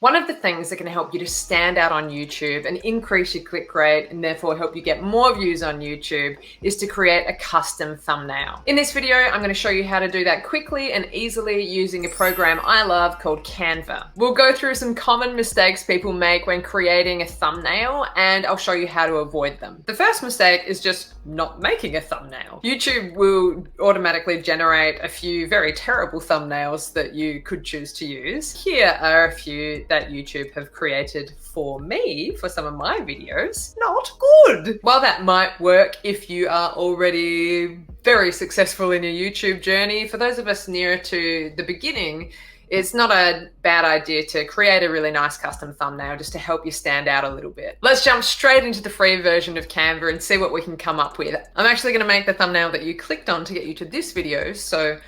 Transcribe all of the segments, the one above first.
One of the things that can help you to stand out on YouTube and increase your click rate and therefore help you get more views on YouTube is to create a custom thumbnail. In this video, I'm going to show you how to do that quickly and easily using a program I love called Canva. We'll go through some common mistakes people make when creating a thumbnail, and I'll show you how to avoid them. The first mistake is just not making a thumbnail. YouTube will automatically generate a few very terrible thumbnails that you could choose to use. Here are a few that YouTube have created for me for some of my videos. Not good. While that might work if you are already very successful in your YouTube journey, for those of us nearer to the beginning, it's not a bad idea to create a really nice custom thumbnail just to help you stand out a little bit. Let's jump straight into the free version of Canva and see what we can come up with. I'm actually going to make the thumbnail that you clicked on to get you to this video, so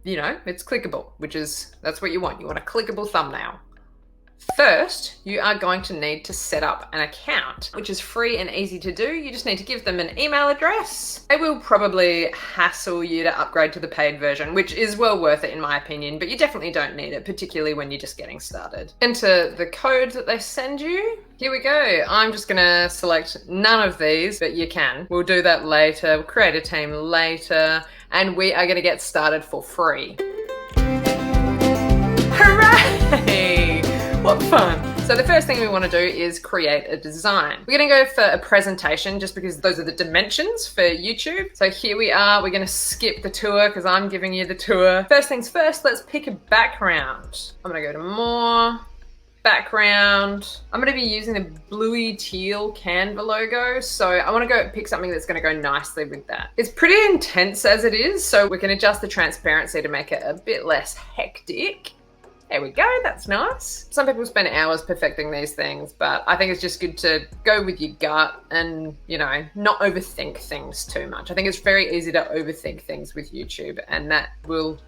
you know, it's clickable, that's what you want. You want a clickable thumbnail. First, you are going to need to set up an account, which is free and easy to do. You just need to give them an email address. They will probably hassle you to upgrade to the paid version, which is well worth it in my opinion, but you definitely don't need it, particularly when you're just getting started. Enter the code that they send you. Here we go. I'm just gonna select none of these, but you can. We'll do that later. We'll create a team later, and we are gonna get started for free. Hooray! What fun. So the first thing we want to do is create a design. We're going to go for a presentation just because those are the dimensions for YouTube. So here we are. We're going to skip the tour because I'm giving you the tour. First things first, let's pick a background. I'm going to go to more, background. I'm going to be using the bluey teal Canva logo. So I want to go pick something that's going to go nicely with that. It's pretty intense as it is. So we can adjust the transparency to make it a bit less hectic. There we go, that's nice. Some people spend hours perfecting these things, but I think it's just good to go with your gut and, you know, not overthink things too much. I think it's very easy to overthink things with YouTube, and that will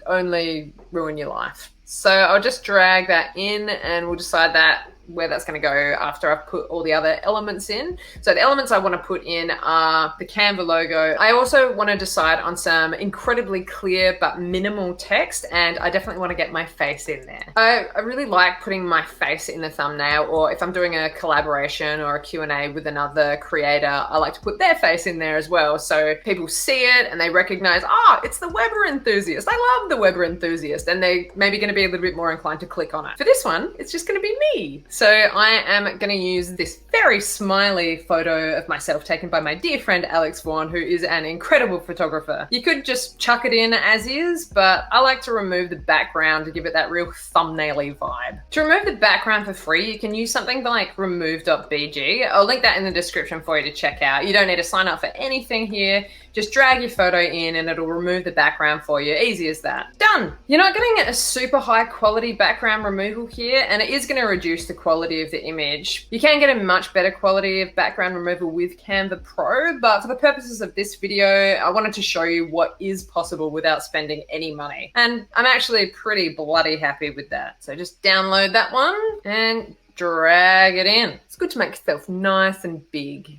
only ruin your life. So I'll just drag that in and we'll decide that where that's going to go after I've put all the other elements in. So the elements I want to put in are the Canva logo. I also want to decide on some incredibly clear but minimal text, and I definitely want to get my face in there. I really like putting my face in the thumbnail, or if I'm doing a collaboration or a Q&A with another creator, I like to put their face in there as well, so people see it and they recognize, oh, it's the Weber enthusiast. I love the Weber enthusiast, and they maybe going to be a little bit more inclined to click on it. For this one, it's just going to be me. So I am going to use this very smiley photo of myself taken by my dear friend Alex Vaughan, who is an incredible photographer. You could just chuck it in as is, but I like to remove the background to give it that real thumbnail-y vibe. To remove the background for free, you can use something like remove.bg. I'll link that in the description for you to check out. You don't need to sign up for anything here. Just drag your photo in and it'll remove the background for you. Easy as that. Done. You're not getting a super high quality background removal here, and it is going to reduce the quality of the image. You can get a much better quality of background removal with Canva Pro, but for the purposes of this video, I wanted to show you what is possible without spending any money. And I'm actually pretty bloody happy with that. So just download that one and drag it in. It's good to make yourself nice and big.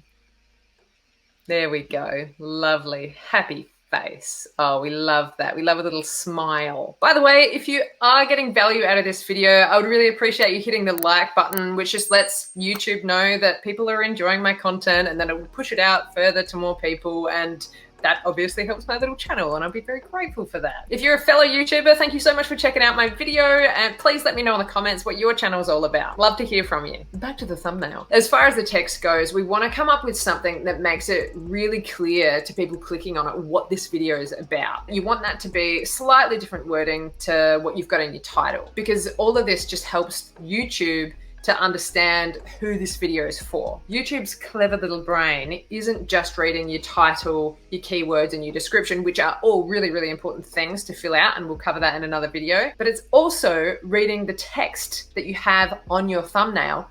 There we go. Lovely. Happy face. Oh, we love that. We love a little smile. By the way, if you are getting value out of this video, I would really appreciate you hitting the like button, which just lets YouTube know that people are enjoying my content, and then it will push it out further to more people, and that obviously helps my little channel, and I'll be very grateful for that. If you're a fellow YouTuber, thank you so much for checking out my video, and please let me know in the comments what your channel is all about. Love to hear from you. Back to the thumbnail. As far as the text goes, we want to come up with something that makes it really clear to people clicking on it what this video is about. You want that to be slightly different wording to what you've got in your title, because all of this just helps YouTube to understand who this video is for. YouTube's clever little brain isn't just reading your title, your keywords, and your description, which are all really, really important things to fill out, and we'll cover that in another video, but it's also reading the text that you have on your thumbnail,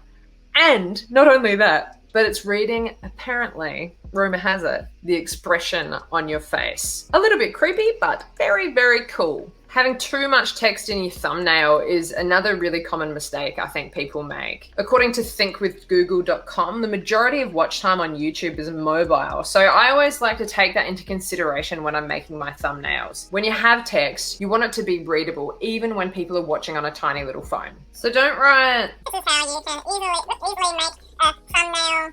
and not only that, but it's reading, apparently, rumor has it, the expression on your face. A little bit creepy, but very, very cool. Having too much text in your thumbnail is another really common mistake I think people make. According to thinkwithgoogle.com, the majority of watch time on YouTube is mobile. So I always like to take that into consideration when I'm making my thumbnails. When you have text, you want it to be readable, even when people are watching on a tiny little phone. So don't write, "This is how you can easily make a thumbnail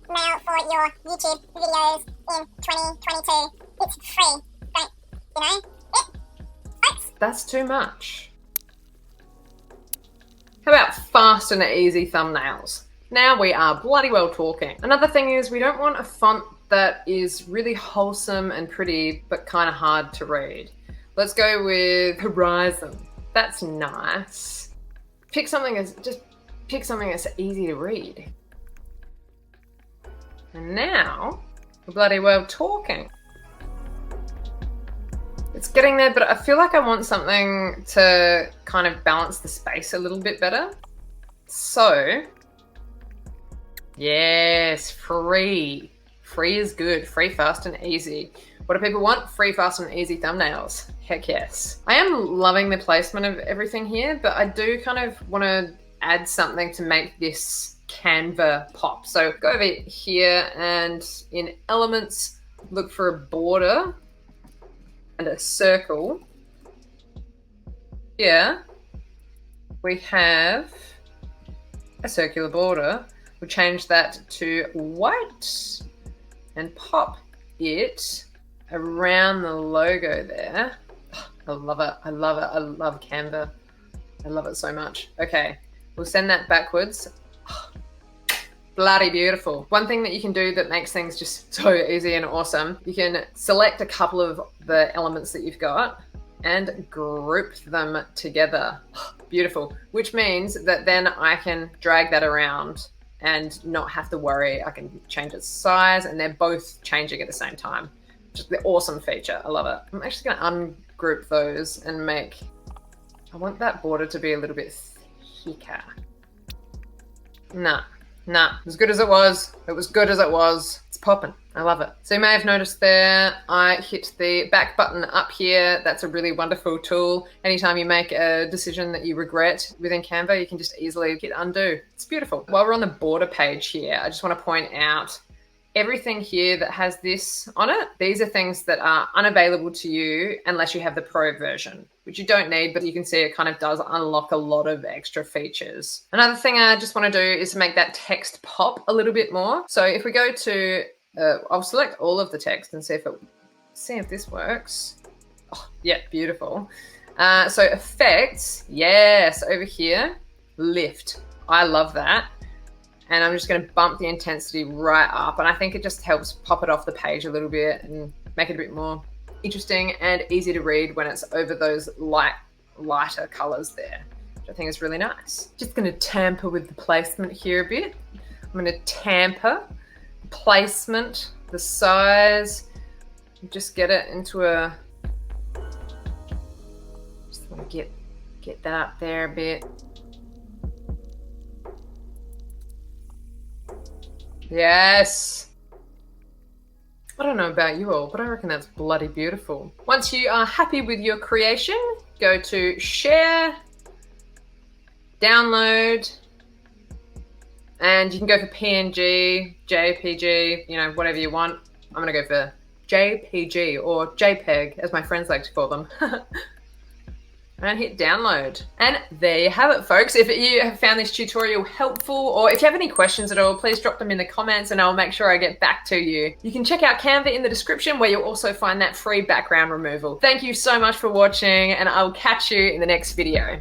now for your YouTube videos in 2022. It's free. Don't, you know? That's too much. How about fast and easy thumbnails? Now we are bloody well talking. Another thing is we don't want a font that is really wholesome and pretty, but kind of hard to read. Let's go with Horizon. That's nice. Pick something that's easy to read. And now we're bloody well talking. It's getting there, but I feel like I want something to kind of balance the space a little bit better. So, yes, free. Free is good. Free, fast, and easy. What do people want? Free, fast, and easy thumbnails. Heck yes. I am loving the placement of everything here, but I do kind of want to add something to make this Canva pop. So go over here and in elements, look for a border and a circle. Here we have a circular border. We'll change that to white and pop it around the logo there. I love it. I love it. I love Canva. I love it so much. Okay, we'll send that backwards. Bloody beautiful. One thing that you can do that makes things just so easy and awesome, you can select a couple of the elements that you've got and group them together. Beautiful. Which means that then I can drag that around and not have to worry. I can change its size and they're both changing at the same time. Just the awesome feature. I love it. I'm actually going to ungroup those and I want that border to be a little bit thicker. Nah, as good as it was. It was good as it was. It's popping. I love it. So you may have noticed there, I hit the back button up here. That's a really wonderful tool. Anytime you make a decision that you regret within Canva, you can just easily hit undo. It's beautiful. While we're on the border page here, I just want to point out everything here that has this on it. These are things that are unavailable to you unless you have the Pro version, which you don't need, but you can see it kind of does unlock a lot of extra features. Another thing I just want to do is make that text pop a little bit more. So if we go to, I'll select all of the text and see if this works. Oh, yeah, beautiful. So effects, yes, over here, lift. I love that. And I'm just going to bump the intensity right up. And I think it just helps pop it off the page a little bit and make it a bit more interesting and easy to read when it's over those lighter colors there, which I think is really nice. Just going to tamper with the placement here a bit. I'm going to tamper the placement, the size, just get it into a, just want to get that up there a bit. Yes. I don't know about you all, but I reckon that's bloody beautiful. Once you are happy with your creation, go to share, download, and you can go for PNG, JPG, you know, whatever you want. I'm gonna go for JPG or JPEG, as my friends like to call them. And hit download. And there you have it, folks. If you have found this tutorial helpful, or if you have any questions at all, please drop them in the comments and I'll make sure I get back to you. You can check out Canva in the description where you'll also find that free background removal. Thank you so much for watching and I'll catch you in the next video.